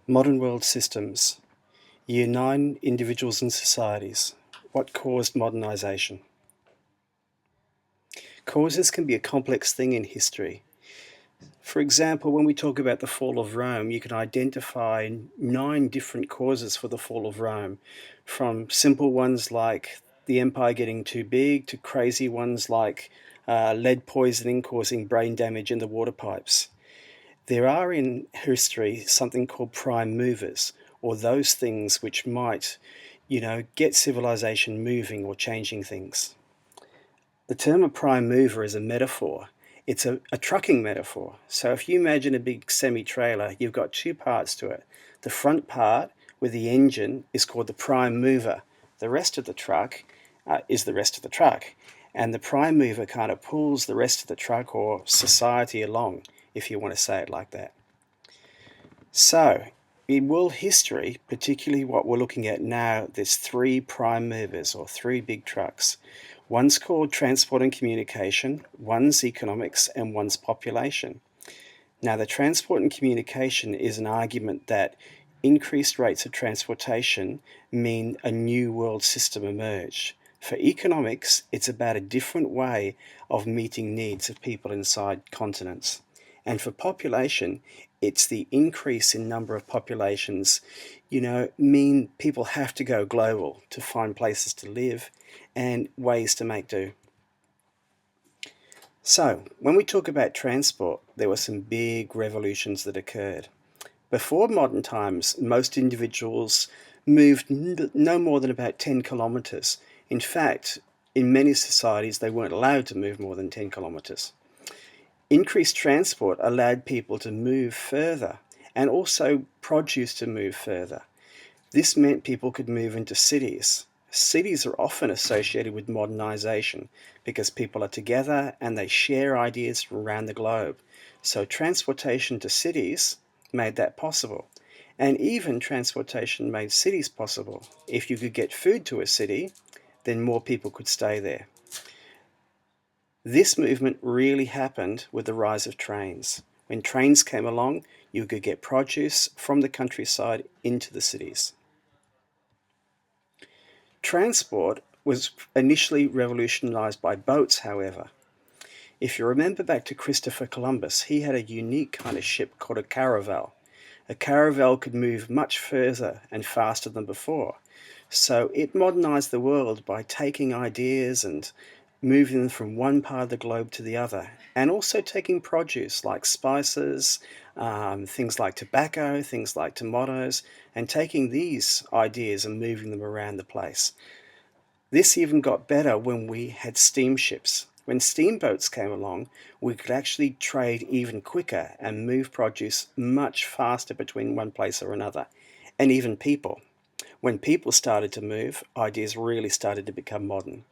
Modern world systems. Year 9, individuals and societies. What caused modernisation? Causes can be a complex thing in history. For example, when we talk about the fall of Rome, you can identify 9 different causes for the fall of Rome, from simple ones like the empire getting too big to crazy ones like lead poisoning causing brain damage in the water pipes. There are in history something called prime movers, or those things which might, get civilization moving or changing things. The term a prime mover is a metaphor. It's a trucking metaphor. So if you imagine a big semi-trailer, you've got 2 parts to it. The front part with the engine is called the prime mover. The rest of the truck is the rest of the truck. And the prime mover kind of pulls the rest of the truck or society along, if you want to say it like that. So, in world history, particularly what we're looking at now, there's 3 prime movers or 3 big trucks. One's called transport and communication, one's economics, and one's population. Now, the transport and communication is an argument that increased rates of transportation mean a new world system emerged. For economics, it's about a different way of meeting needs of people inside continents. And for population, it's the increase in number of populations, mean people have to go global to find places to live and ways to make do. So, when we talk about transport, there were some big revolutions that occurred. Before modern times, most individuals moved no more than about 10 kilometres. In fact, in many societies, they weren't allowed to move more than 10 kilometres. Increased transport allowed people to move further and also produce to move further. This meant people could move into cities. Cities are often associated with modernisation because people are together and they share ideas from around the globe. So transportation to cities made that possible. And even transportation made cities possible. If you could get food to a city, then more people could stay there. This movement really happened with the rise of trains. When trains came along, you could get produce from the countryside into the cities. Transport was initially revolutionized by boats, however. If you remember back to Christopher Columbus, he had a unique kind of ship called a caravel. A caravel could move much further and faster than before. So it modernized the world by taking ideas and moving them from one part of the globe to the other, and also taking produce like spices, things like tobacco, things like tomatoes, and taking these ideas and moving them around the place. This even got better when we had steamships. When steamboats came along, we could actually trade even quicker and move produce much faster between one place or another, and even people. When people started to move, ideas really started to become modern.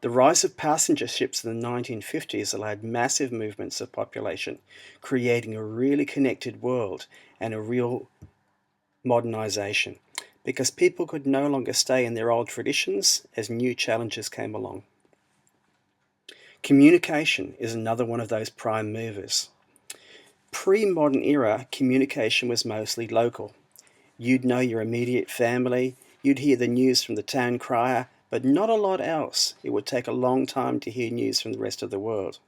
The rise of passenger ships in the 1950s allowed massive movements of population, creating a really connected world and a real modernization, because people could no longer stay in their old traditions as new challenges came along. Communication is another one of those prime movers. Pre-modern era, communication was mostly local. You'd know your immediate family, you'd hear the news from the town crier, but not a lot else. It would take a long time to hear news from the rest of the world.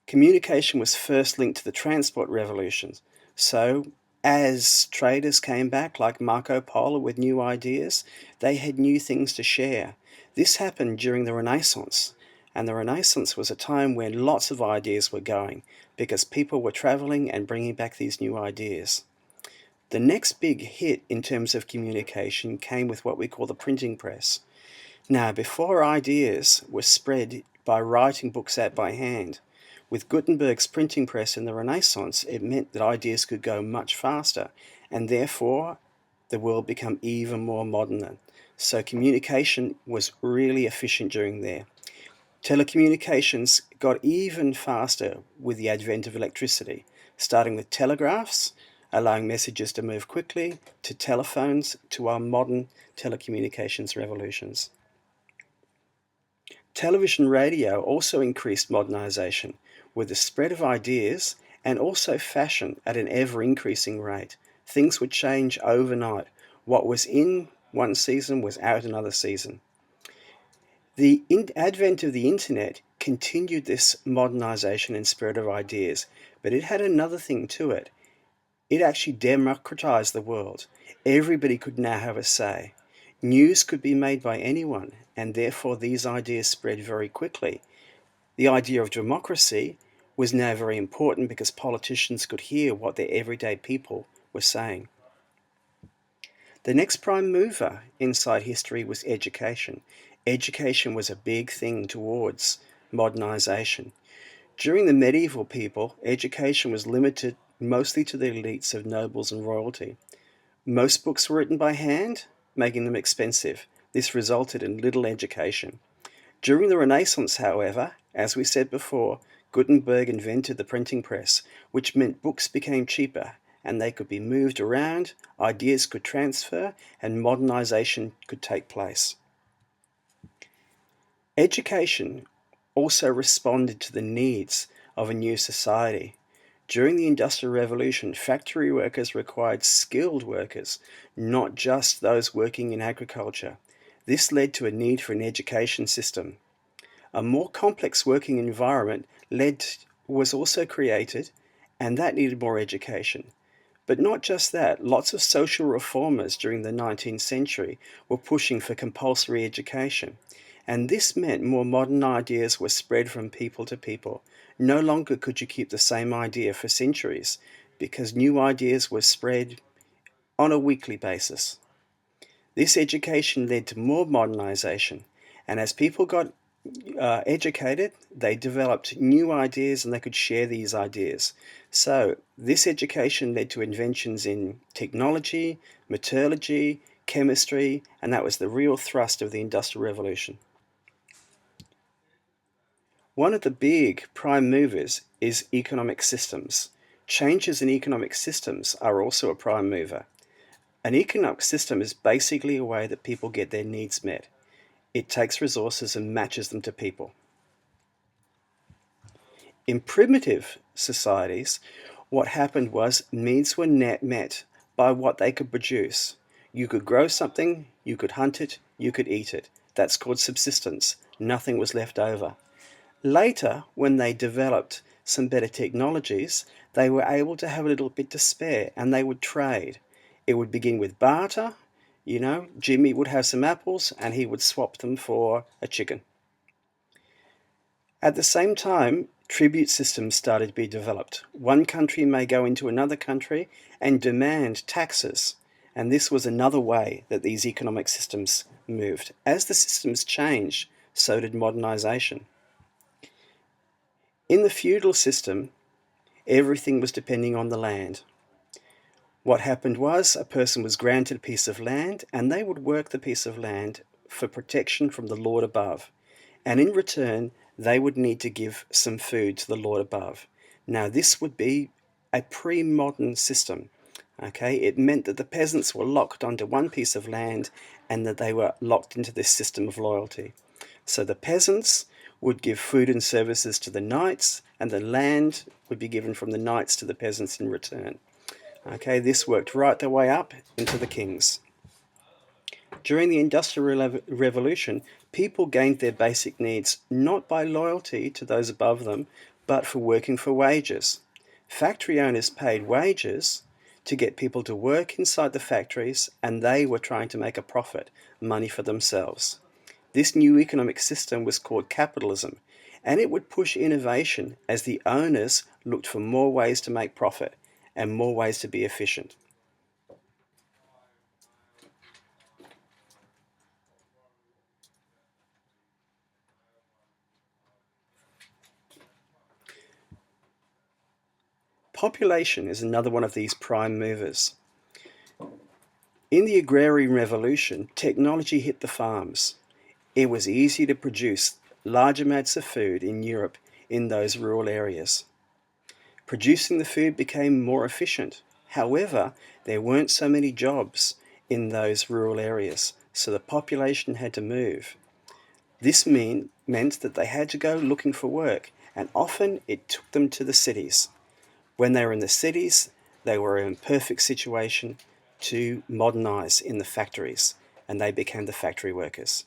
Communication was first linked to the transport revolutions. So, as traders came back, like Marco Polo with new ideas, they had new things to share. This happened during the Renaissance, and the Renaissance was a time when lots of ideas were going, because people were traveling and bringing back these new ideas. The next big hit in terms of communication came with what we call the printing press. Now, before ideas were spread by writing books out by hand, with Gutenberg's printing press in the Renaissance, it meant that ideas could go much faster, and therefore the world became even more modern. So communication was really efficient during there. Telecommunications got even faster with the advent of electricity, starting with telegraphs, allowing messages to move quickly, to telephones, to our modern telecommunications revolutions. Television radio also increased modernization with the spread of ideas and also fashion at an ever-increasing rate. Things would change overnight. What was in one season was out another season. The advent of the internet continued this modernization and spread of ideas, but it had another thing to it. It actually democratized the world. Everybody could now have a say. News could be made by anyone, and therefore these ideas spread very quickly. The idea of democracy was now very important because politicians could hear what their everyday people were saying. The next prime mover inside history was education. Education was a big thing towards modernization. During the medieval people, education was limited mostly to the elites of nobles and royalty. Most books were written by hand, making them expensive. This resulted in little education. During the Renaissance, however, as we said before, Gutenberg invented the printing press, which meant books became cheaper and they could be moved around, ideas could transfer, and modernization could take place. Education also responded to the needs of a new society. During the Industrial Revolution, factory workers required skilled workers, not just those working in agriculture. This led to a need for an education system. A more complex working environment was also created, and that needed more education. But not just that, lots of social reformers during the 19th century were pushing for compulsory education. And this meant more modern ideas were spread from people to people. No longer could you keep the same idea for centuries because new ideas were spread on a weekly basis. This education led to more modernization, and as people got educated, they developed new ideas and they could share these ideas. So this education led to inventions in technology, metallurgy, chemistry, and that was the real thrust of the Industrial Revolution. One of the big prime movers is economic systems. Changes in economic systems are also a prime mover. An economic system is basically a way that people get their needs met. It takes resources and matches them to people. In primitive societies, what happened was needs were met by what they could produce. You could grow something, you could hunt it, you could eat it. That's called subsistence. Nothing was left over. Later, when they developed some better technologies, they were able to have a little bit to spare and they would trade. It would begin with barter. Jimmy would have some apples and he would swap them for a chicken. At the same time, tribute systems started to be developed. One country may go into another country and demand taxes, and this was another way that these economic systems moved. As the systems changed, so did modernization. In the feudal system, everything was depending on the land. What happened was a person was granted a piece of land and they would work the piece of land for protection from the Lord above. And in return, they would need to give some food to the Lord above. Now, this would be a pre-modern system. Okay, it meant that the peasants were locked onto one piece of land and that they were locked into this system of loyalty. So the peasants would give food and services to the knights, and the land would be given from the knights to the peasants in return. Okay, this worked right the way up into the kings. During the Industrial Revolution, people gained their basic needs not by loyalty to those above them, but for working for wages. Factory owners paid wages to get people to work inside the factories, and they were trying to make a profit, money for themselves. This new economic system was called capitalism, and it would push innovation as the owners looked for more ways to make profit and more ways to be efficient. Population is another one of these prime movers. In the agrarian revolution, technology hit the farms. It was easy to produce large amounts of food in Europe in those rural areas. Producing the food became more efficient. However, there weren't so many jobs in those rural areas, so the population had to move. This meant that they had to go looking for work, and often it took them to the cities. When they were in the cities, they were in a perfect situation to modernize in the factories, and they became the factory workers.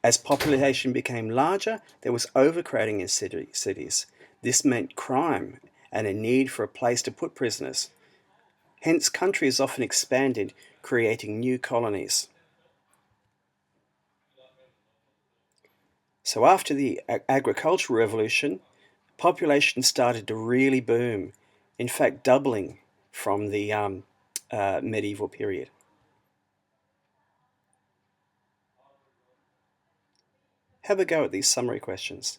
As population became larger, there was overcrowding in cities. This meant crime and a need for a place to put prisoners. Hence, countries often expanded, creating new colonies. So after the agricultural revolution, population started to really boom, in fact doubling from the medieval period. Have a go at these summary questions.